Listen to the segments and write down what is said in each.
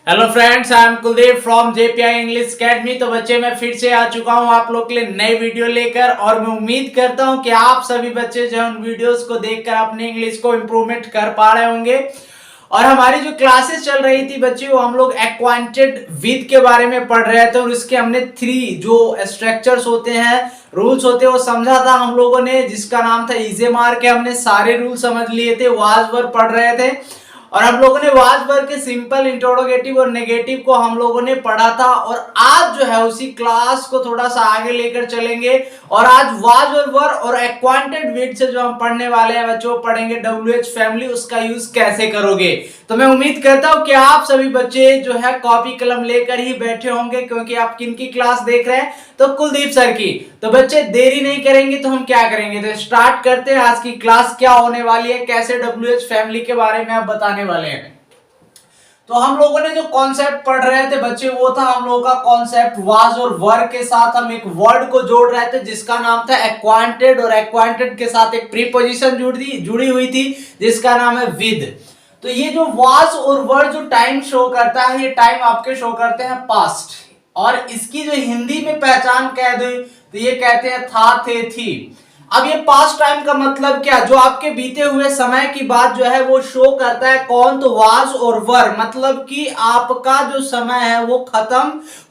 Hello friends, I am Kuldeep from JPI English academy. तो बच्चे मैं फिर से आ चुका हूं आप लोग के लिए नई वीडियो लेकर और मैं उम्मीद करता हूं कि आप सभी बच्चे जो उन वीडियोस को देखकर अपने इंग्लिश को इम्प्रूवमेंट कर पा रहे होंगे। और हमारी जो क्लासेस चल रही थी बच्चे वो हम लोग एक्वांटेड विद के बारे में पढ़ रहे थे और इसके हमने 3 जो स्ट्रक्चर्स होते हैं, रूल्स होते हैं वो समझा था हम लोगों ने, जिसका नाम था इजी मार्क है। हमने सारे रूल समझ लिए थे, वाज वर्ब पढ़ रहे थे और हम लोगों ने वाज वर्ब के सिंपल, इंटरोगेटिव और नेगेटिव को हम लोगों ने पढ़ा था। और आज जो है उसी क्लास को थोड़ा सा आगे लेकर चलेंगे और आज वाज वर्ब और एक्वांटेड विद से जो हम पढ़ने वाले हैं बच्चों, पढ़ेंगे WH फैमिली, उसका यूज कैसे करोगे। तो मैं उम्मीद करता हूं कि आप सभी बच्चे जो है कॉपी कलम लेकर ही बैठे होंगे, क्योंकि आप किनकी क्लास देख रहे हैं, तो कुलदीप सर की। तो बच्चे देरी नहीं करेंगे तो हम क्या करेंगे, तो स्टार्ट करते हैं। आज की क्लास क्या होने वाली है, कैसे WH फैमिली के बारे में आप बताने वाले हैं। तो हम लोगों ने जो कॉन्सेप्ट पढ़ रहे थे बच्चे वो था हम लोगों का कॉन्सेप्ट वाज और वर के साथ हम एक वर्ड को जोड़ रहे थे जिसका नाम था एक्वांटेड, और एक्वांटेड के साथ एक प्रीपोजिशन जुड़ी हुई थी जिसका नाम है विद। तो ये जो वाज और वर जो टाइम शो करता है, ये टाइम आपके शो करते हैं पास्ट, और इसकी जो हिंदी में पहचान कह दे तो ये कहते हैं था, थे, थी। अब ये पास्ट टाइम का मतलब क्या, जो आपके बीते हुए समय की बात जो है वो शो करता है कौन, तो वाज और वर, मतलब कि आपका जो समय है वो खत्म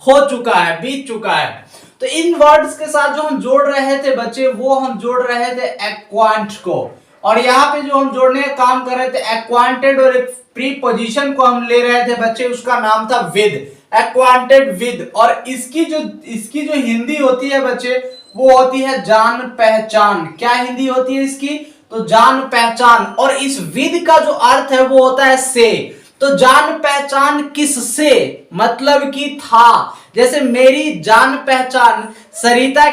हो चुका है, बीत चुका है। तो इन वर्ड्स के साथ जो हम जोड़ रहे थे बच्चे, वो हम जोड़ रहे थे एक्वांट को, और यहाँ पे जो हम जोड़ने का काम कर रहे थे एक्वांटेड, और एक प्रीपोजिशन को हम ले रहे थे बच्चे, उसका नाम था विद, एक्वांटेड विद। और इसकी जो हिंदी होती है बच्चे वो होती है जान पहचान। क्या हिंदी होती है इसकी, तो जान पहचान। और इस विद का जो अर्थ है वो होता है से। तो जान पहचान किससे, मतलब कि था। जैसे मेरी जान पहचान सरिता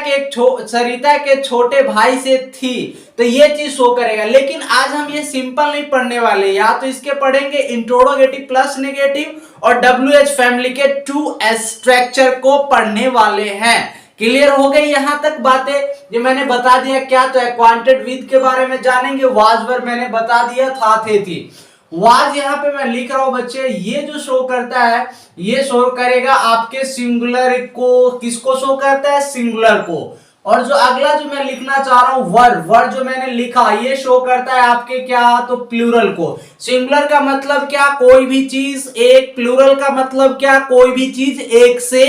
के छोटे भाई से थी, तो ये चीज शो करेगा। लेकिन आज हम ये सिंपल नहीं पढ़ने वाले, या तो इसके पढ़ेंगे इंट्रोगेटिव प्लस नेगेटिव और WH फैमिली के 2 स्ट्रक्चर को पढ़ने वाले हैं। क्लियर हो गई यहां तक बातें, जो मैंने बता दिया क्या, तो एक्वांटेड विद के बारे में जानेंगे, वाज वर्ब मैंने बता दिया, था, थे, थी। वाज यहाँ पे मैं लिख रहा हूं बच्चे, ये जो शो करता है ये शो करेगा आपके सिंगुलर को। किसको शो करता है, सिंगुलर को। और जो अगला जो मैं लिखना चाह रहा हूं वर्ड जो मैंने लिखा, ये शो करता है आपके क्या, तो प्लूरल को। सिंगुलर का मतलब क्या, कोई भी चीज एक, प्लूरल का मतलब क्या, कोई भी चीज एक से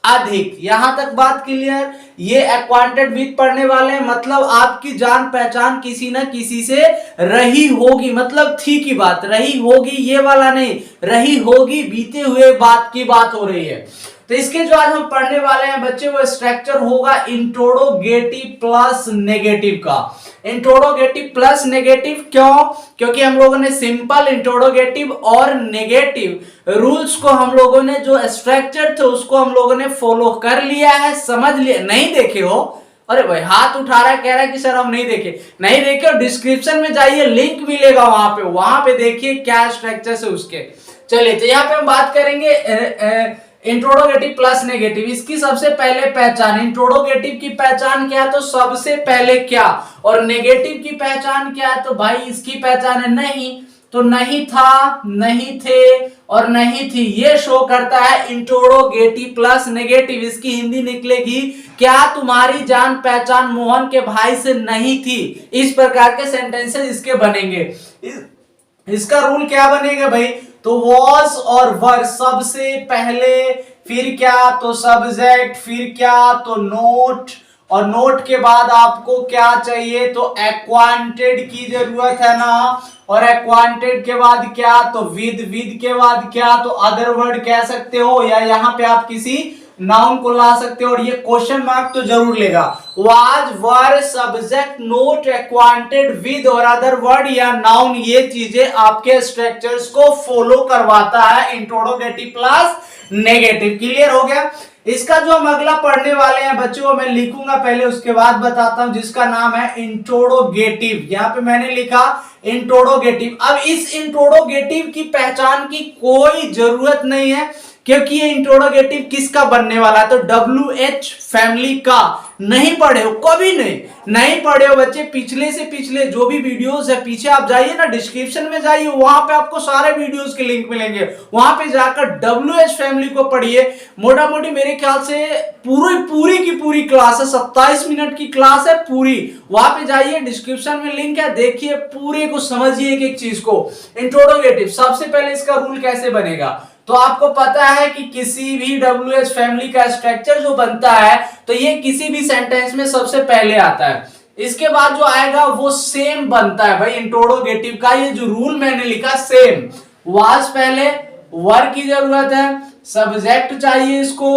अधिक। यहां तक बात क्लियर। ये एक्वांटेड विद पढ़ने वाले हैं, मतलब आपकी जान पहचान किसी न किसी से रही होगी, मतलब थी की बात, रही होगी ये वाला नहीं, रही होगी बीते हुए बात की बात हो रही है। तो इसके जो आज हम पढ़ने वाले हैं बच्चे वो स्ट्रक्चर होगा इंट्रोगेटिव प्लस नेगेटिव का। इंट्रोगेटिव प्लस नेगेटिव क्यों, क्योंकि हम लोगों ने सिंपल, इंट्रोगेटिव और नेगेटिव रूल्स को हम लोगों ने, जो स्ट्रक्चर थे उसको हम लोगों ने फॉलो कर लिया है, समझ लिया। नहीं देखे हो, अरे भाई हाथ उठा रहा है, कह रहा है कि सर हम नहीं देखे, नहीं देखे। और डिस्क्रिप्शन में जाइए, लिंक मिलेगा वहां पे देखिए क्या स्ट्रक्चर है उसके। चलिए, तो यहाँ पे हम बात करेंगे इंट्रोगेटिव प्लस नेगेटिव। इसकी सबसे पहले पहचान, इंट्रोगेटिव की पहचान क्या है, तो सबसे पहले क्या, और नेगेटिव की पहचान क्या है, तो भाई इसकी पहचान है नहीं, तो नहीं था, नहीं थे और नहीं थी। ये शो करता है इंट्रोगेटिव प्लस नेगेटिव। इसकी हिंदी निकलेगी, क्या तुम्हारी जान पहचान मोहन के भाई से नहीं थी। इस प्रकार के सेंटेंसेस इसके बनेंगे। इसका रूल क्या बनेगा भाई, तो वॉज और वर सबसे पहले, फिर क्या, तो सब्जेक्ट, फिर क्या, तो नोट, और नोट के बाद आपको क्या चाहिए, तो एक्वांटेड की जरूरत है ना, और एक्वांटेड के बाद क्या, तो विद के बाद क्या, तो अदर वर्ड कह सकते हो, या यहां पे आप किसी नाउन को ला सकते हो, और ये क्वेश्चन मार्क तो जरूर लेगा। Was, were, subject, not, acquainted, with और अदर वर्ड या नाउन, ये चीजें आपके स्ट्रक्चर्स को फॉलो करवाता है इंट्रोगेटिव प्लस नेगेटिव। क्लियर हो गया। इसका जो हम अगला पढ़ने वाले हैं बच्चों, वो मैं लिखूंगा पहले, उसके बाद बताता हूं, जिसका नाम है इंट्रोगेटिव। यहां पे मैंने लिखा इंट्रोगेटिव। अब इस इंट्रोगेटिव की पहचान की कोई जरूरत नहीं है क्योंकि ये इंट्रोडोगेटिव किसका बनने वाला है, तो WH फैमिली का। नहीं पढ़े हो, कभी नहीं पढ़े हो बच्चे, पिछले से पिछले जो भी वीडियोस है पीछे आप जाइए ना, डिस्क्रिप्शन में जाइए, वहां पे आपको सारे वीडियोस के लिंक मिलेंगे, वहां पे जाकर WH फैमिली को पढ़िए। मोटा मोटी मेरे ख्याल से पूरी की पूरी क्लास है, 27 मिनट की क्लास है पूरी, वहां पे जाइए, डिस्क्रिप्शन में लिंक है, देखिए पूरे को समझिए एक एक चीज को। इंट्रोडोगेटिव, सबसे पहले इसका रूल कैसे बनेगा, तो आपको पता है कि किसी भी WH फैमिली का स्ट्रक्चर जो बनता है तो ये किसी भी सेंटेंस में सबसे पहले आता है, इसके बाद जो आएगा वो सेम बनता है भाई इंट्रोडोगेटिव का। ये जो रूल मैंने लिखा सेम, वाज पहले, वर्ब की जरूरत है, सब्जेक्ट चाहिए इसको,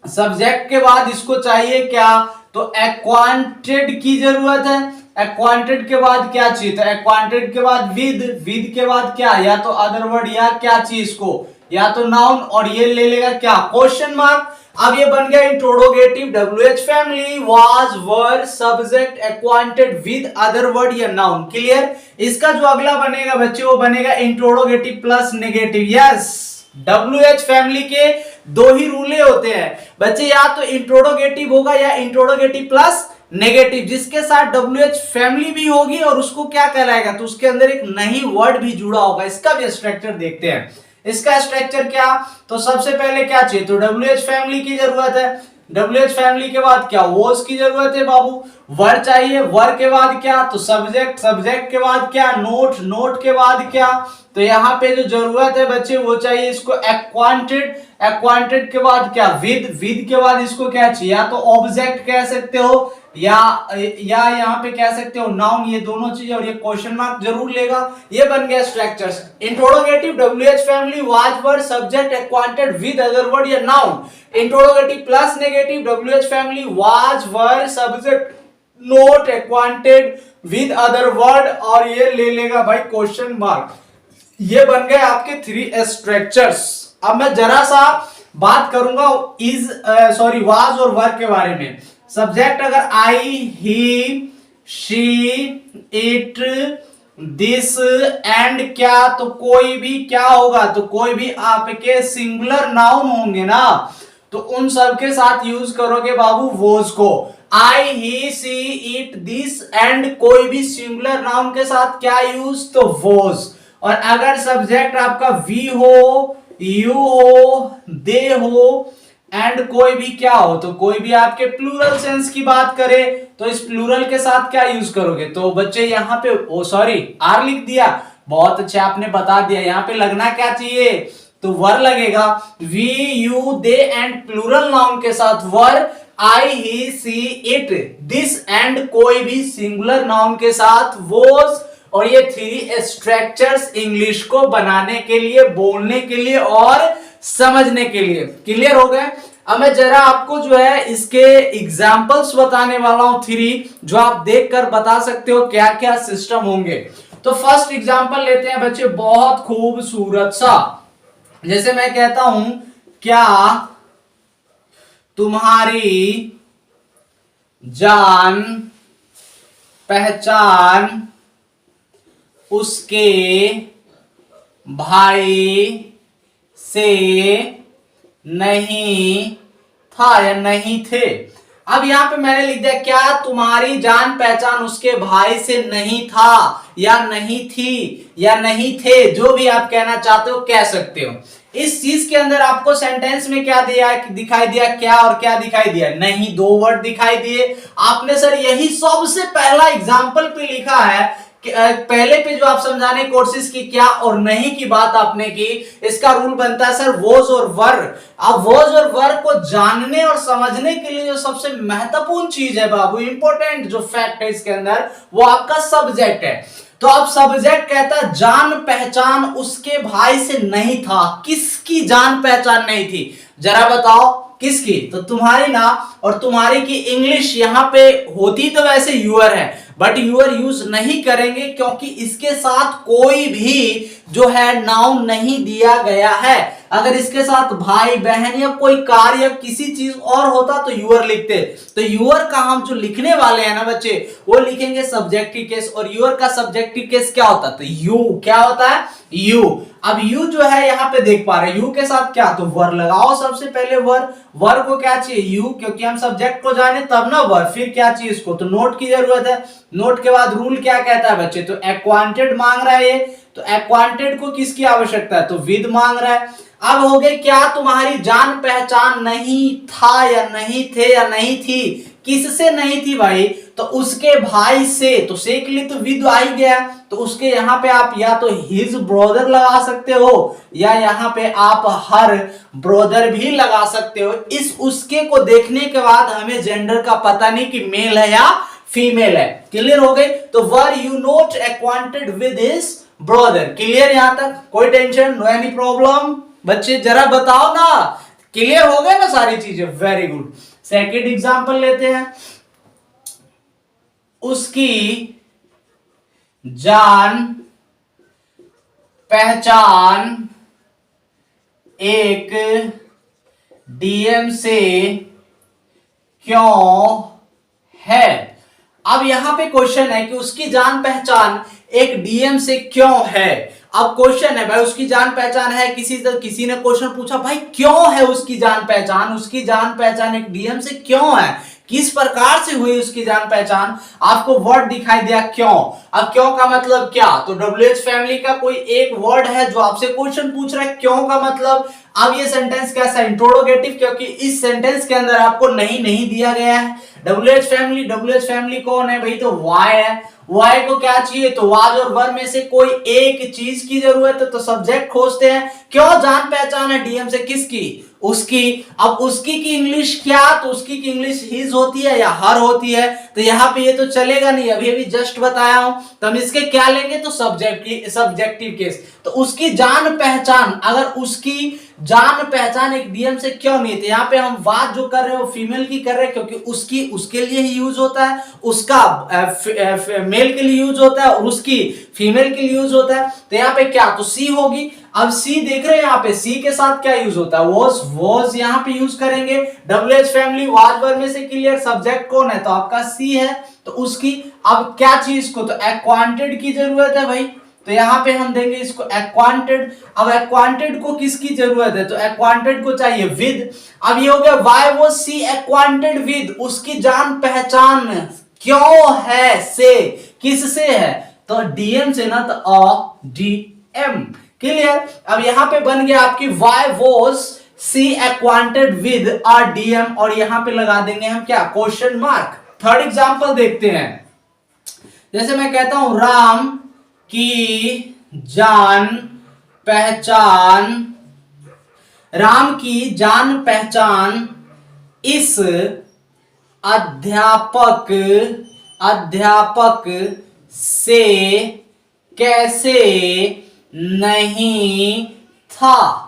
सब्जेक्ट के बाद इसको चाहिए क्या, तो एक्वांटेड की जरूरत है, एक्वांटेड के बाद क्या चाहिए, तो एक्वांटेड के बाद विद के बाद क्या, या तो अदर वर्ड या क्या चीज को, या तो नाउन, और ये ले लेगा क्या, क्वेश्चन मार्क। अब ये बन गया interrogative WH family, was, were, subject, acquainted with other word या नाउन। क्लियर। इसका जो अगला बनेगा बच्चे वो बनेगा interrogative plus negative. Yes, WH family के दो ही रूले होते हैं बच्चे, या तो इंट्रोडोगेटिव होगा या इंट्रोडोगेटिव प्लस नेगेटिव, जिसके साथ WH फैमिली भी होगी और उसको क्या कहलाएगा, तो उसके अंदर एक नई वर्ड भी जुड़ा होगा। इसका भी स्ट्रक्चर देखते हैं, इसका स्ट्रक्चर क्या, तो सबसे पहले क्या चाहिए, तो WH फैमिली की जरूरत है, WH फैमिली के बाद क्या, वॉज की जरूरत है बाबू, वर चाहिए, वर के बाद क्या, तो सब्जेक्ट, सब्जेक्ट के बाद क्या, नोट, नोट के बाद क्या, तो यहाँ पे जो जरूरत है बच्चे वो चाहिए इसको एक्वांटेड, एक्वांटेड के बाद क्या, विद के बाद इसको क्या चाहिए, या तो ऑब्जेक्ट कह सकते हो या यहाँ पे कह सकते हो नाउन, ये दोनों चीजें, और ये क्वेश्चन मार्क जरूर लेगा। ये बन गया structures, interrogative WH family, was, were, subject, acquainted with other word या noun. Interrogative plus negative WH family, was, were, subject, not, acquainted with other word, और ये ले लेगा भाई क्वेश्चन मार्क। ये बन गए आपके 3 स्ट्रक्चर्स। अब मैं जरा सा बात करूंगा वाज और वर्क के बारे में। सब्जेक्ट अगर आई, ही, शी, इट, दिस एंड क्या, तो कोई भी क्या होगा, तो कोई भी आपके सिंगुलर नाउन होंगे ना, तो उन सब के साथ यूज करोगे बाबू वोज को। आई, he, she, it, this and कोई भी सिंगुलर नाउन के साथ क्या यूज, तो वोज। और अगर सब्जेक्ट आपका वी हो, यू हो, दे हो एंड कोई भी क्या हो, तो कोई भी आपके प्लूरल सेंस की बात करें तो इस प्लूरल के साथ क्या यूज करोगे, तो बच्चे यहाँ पे आर लिख दिया, बहुत अच्छा आपने बता दिया। यहाँ पे लगना क्या चाहिए, तो वर लगेगा, we, you, they and plural noun के साथ were, I, he, she, it, this and कोई भी सिंगुलर नाउन के साथ वोज। और ये 3 स्ट्रक्चर्स इंग्लिश को बनाने के लिए, बोलने के लिए और समझने के लिए। क्लियर हो गए। अब मैं जरा आपको जो है इसके एग्जाम्पल्स बताने वाला हूं 3, जो आप देखकर बता सकते हो क्या क्या सिस्टम होंगे। तो फर्स्ट एग्जाम्पल लेते हैं बच्चे, बहुत खूबसूरत सा। जैसे मैं कहता हूं, क्या तुम्हारी जान पहचान उसके भाई से नहीं था या नहीं थे। अब यहां पे मैंने लिख दिया, क्या तुम्हारी जान पहचान उसके भाई से नहीं था या नहीं थी या नहीं थे, जो भी आप कहना चाहते हो कह सकते हो। इस चीज के अंदर आपको सेंटेंस में क्या दिखाई दिया, क्या और क्या दिखाई दिया, नहीं, 2 वर्ड दिखाई दिए। आपने सर यही सबसे पहला एग्जाम्पल पे लिखा है, पहले पे जो आप समझाने की कोशिश की क्या और नहीं की बात आपने की। इसका रूल बनता है सर वोज और वर। अब वोज और वर को जानने और समझने के लिए जो सबसे महत्वपूर्ण चीज है बाबू, इंपॉर्टेंट जो फैक्ट है इसके अंदर, वो आपका सब्जेक्ट है। तो अब सब्जेक्ट कहता है जान पहचान उसके भाई से नहीं था। किसकी जान पहचान नहीं थी, जरा बताओ किसकी, तो तुम्हारी ना। और तुम्हारी की इंग्लिश यहाँ पे होती तो वैसे यूर है, बट यूर यूज नहीं करेंगे क्योंकि इसके साथ कोई भी जो है नाउन नहीं दिया गया है। अगर इसके साथ भाई बहन या कोई कार्य या किसी चीज और होता तो यूर लिखते। तो यूर का हम जो लिखने वाले हैं ना बच्चे, वो लिखेंगे सब्जेक्टिव केस। और यूर का सब्जेक्टिव केस क्या होता है? तो यू क्या होता है? यू। अब यू जो है यहाँ पे देख पा रहे हैं, यू के साथ क्या? तो वर लगाओ सबसे पहले। वर को क्या चाहिए? यू, क्योंकि हम सब्जेक्ट को जाने तब ना वर। फिर क्या चाहिए इसको? तो नोट की जरूरत है। नोट के बाद रूल क्या कहता है बच्चे? तो एक्वांटेड मांग रहा है ये, तो एक्वांटेड को किसकी आवश्यकता है? तो विद मांग रहा है। अब हो गए क्या? तुम्हारी जान पहचान नहीं था या नहीं थे या नहीं थी। किससे नहीं थी भाई? तो उसके भाई से। तो से के लिए तो विद आ ही गया, तो उसके यहां पे आप या तो हिज ब्रदर लगा सकते हो या यहां पे आप हर ब्रदर भी लगा सकते हो। इस उसके को देखने के बाद हमें जेंडर का पता नहीं कि मेल है या फीमेल है। क्लियर हो गई? तो were you not acquainted with his brother. Clear यहां तक? कोई टेंशन? No any problem? बच्चे जरा बताओ ना, क्लियर हो गए ना सारी चीजें? Very good. सेकेंड एग्जांपल लेते हैं। उसकी जान पहचान एक डीएम से क्यों है? अब यहां पे क्वेश्चन है कि उसकी जान पहचान एक डीएम से क्यों है। अब क्वेश्चन है भाई, उसकी जान पहचान है, किसी ने क्वेश्चन पूछा भाई क्यों है उसकी जान पहचान? उसकी जान पहचान एक डीएम से क्यों है? किस प्रकार से हुई उसकी जान पहचान? आपको वर्ड दिखाई दिया क्यों। अब क्यों का मतलब क्या? तो WH फैमिली का कोई एक वर्ड है जो आपसे क्वेश्चन पूछ रहा है क्यों का मतलब। अब ये सेंटेंस कैसा है? इंट्रोगेटिव, क्योंकि इस सेंटेंस के अंदर आपको नहीं दिया गया है। WH फैमिली कौन है भाई? तो वाई है। वाई को क्या चाहिए? तो वाज और वर में से कोई एक चीज की जरूरत है, तो सब्जेक्ट खोजते हैं। क्यों जान पहचान है डीएम से? किसकी? उसकी। अब उसकी की इंग्लिश क्या? तो उसकी की इंग्लिश हिज होती है या हर होती है। तो यहां पे ये तो चलेगा नहीं, अभी जस्ट बताया हूं। तो हम इसके क्या लेंगे? तो सब्जेक्टिव केस। तो उसकी जान पहचान, अगर उसकी जान पहचान एक डीएम से क्यों नहीं थी, यहाँ पे हम बात जो कर रहे हैं वो फीमेल की कर रहे हैं, क्योंकि उसकी उसके लिए ही यूज होता है, उसका मेल के लिए यूज होता है और उसकी फीमेल के लिए यूज होता है। तो यहाँ पे क्या? तो सी होगी। अब सी देख रहे हैं यहाँ पे, सी के साथ क्या यूज होता है? वॉज यहाँ पे यूज करेंगे। WH फैमिली वाज वर में से क्लियर, सब्जेक्ट कौन है? तो आपका सी है। तो उसकी अब क्या चीज को? तो एक्वांटेड की जरूरत है भाई, तो यहां पे हम देंगे इसको एक्वांटेड। अब एक्वांटेड को किसकी जरूरत है? तो एक्वांटेड को चाहिए विद। अब ये हो गया वाई वो सी एक्वांटेड विद, उसकी जान पहचान क्यों है से, किससे है? तो डीएम से ना, तो अ डीएम। क्लियर? अब यहां पे बन गया आपकी why was she acquainted with a DM, और यहां पे लगा देंगे हम क्या? Question mark. थर्ड एग्जांपल देखते हैं। जैसे मैं कहता हूं राम की जान पहचान, राम की जान पहचान इस अध्यापक से कैसे नहीं था।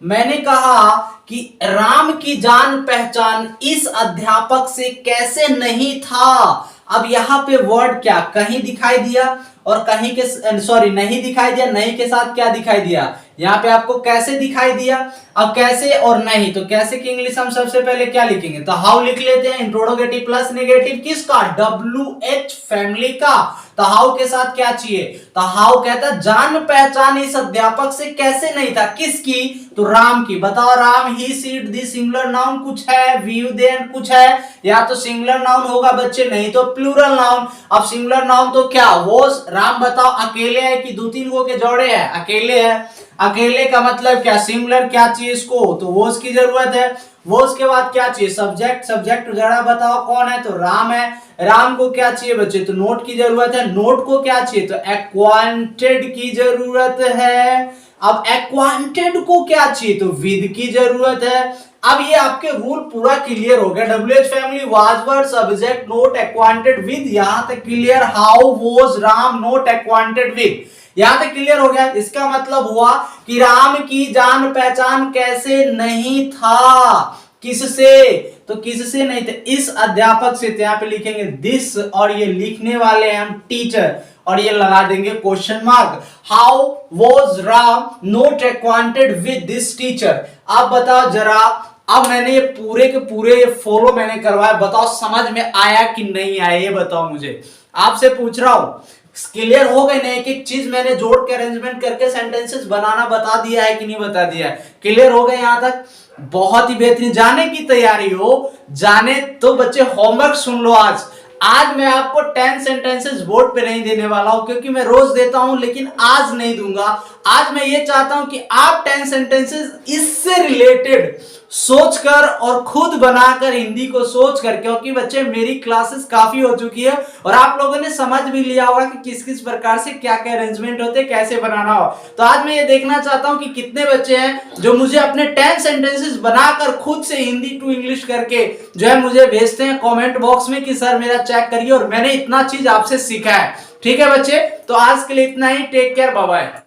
मैंने कहा कि राम की जान पहचान इस अध्यापक से कैसे नहीं था। अब यहां पे वर्ड क्या? कहीं दिखाई दिया और कहीं के नहीं दिखाई दिया। नहीं के साथ क्या दिखाई दिया? यहां पे आपको कैसे दिखाई दिया। अब कैसे और नहीं, तो कैसे की इंग्लिश हम सबसे पहले क्या लिखेंगे? तो हाउ लिख लेते हैं। इंट्रोगेटिव प्लस नेगेटिव किसका? WH फैमिली का। तो हाउ के साथ क्या चाहिए? तो हाउ कहता है जान पहचान इस अध्यापक से कैसे नहीं था। किसकी? तो राम की। बताओ राम, ही, सीट, दी, सिंगुलर नाउन कुछ है, वी, दे कुछ है, या तो सिंगुलर नाउन होगा बच्चे, नहीं तो प्लूरल नाउन। अब सिंगुलर नाउन तो क्या? वो राम बताओ अकेले है कि 2-3 गो के जोड़े हैं? अकेले है। अकेले का मतलब क्या? सिंगुलर क्या चाहिए इसको? तो वोस की जरूरत है। वोस के बाद क्या चाहिए? सब्जेक्ट जरा बताओ कौन है? तो राम है। राम को क्या चाहिए बच्चे? तो नोट की जरूरत है। नोट को क्या चाहिए? तो एक्वांटेड की जरूरत है। अब एक्वांटेड को क्या चाहिए? तो विद की जरूरत है। अब ये आपके रूल पूरा क्लियर हो गया। WH family was were subject not acquainted with, यहां तक clear. How was Ram not acquainted with, यहां तक क्लियर हो गया। इसका मतलब हुआ कि राम की जान पहचान कैसे नहीं था। किससे? तो किससे नहीं थे, इस अध्यापक से। तो यहाँ पे लिखेंगे दिस, और ये लिखने वाले हैं हम टीचर, और ये लगा देंगे question mark. How was Ram not acquainted with this teacher? आप बताओ जरा, अब मैंने ये पूरे के पूरे ये फॉलो मैंने करवाया, बताओ समझ में आया कि नहीं आया, ये बताओ मुझे, आपसे पूछ रहा हूं। क्लियर हो गए ना? एक एक चीज मैंने जोड़ के अरेंजमेंट करके सेंटेंसेस बनाना बता दिया है कि नहीं बता दिया है? क्लियर हो गए यहां तक? बहुत ही बेहतरीन। जाने की तैयारी हो, जाने तो बच्चे होमवर्क सुन लो। आज मैं आपको 10 सेंटेंसेस बोर्ड पे नहीं देने वाला हूं, क्योंकि मैं रोज देता हूं, लेकिन आज नहीं दूंगा। आज मैं ये चाहता हूं कि आप 10 सेंटेंसेस इससे रिलेटेड सोचकर और खुद बनाकर, हिंदी को सोचकर, क्योंकि बच्चे मेरी क्लासेस काफी हो चुकी है और आप लोगों ने समझ भी लिया होगा कि किस किस प्रकार से क्या क्या अरेंजमेंट होते हैं, कैसे बनाना हो। तो आज मैं ये देखना चाहता हूं कि कितने बच्चे हैं जो मुझे अपने 10 सेंटेंसेस बनाकर खुद से हिंदी टू इंग्लिश करके जो है मुझे भेजते हैं कमेंट बॉक्स में कि सर मेरा चेक करिए और मैंने इतना चीज आपसे सीखा है। ठीक है बच्चे, तो आज के लिए इतना ही। Take care, bye bye.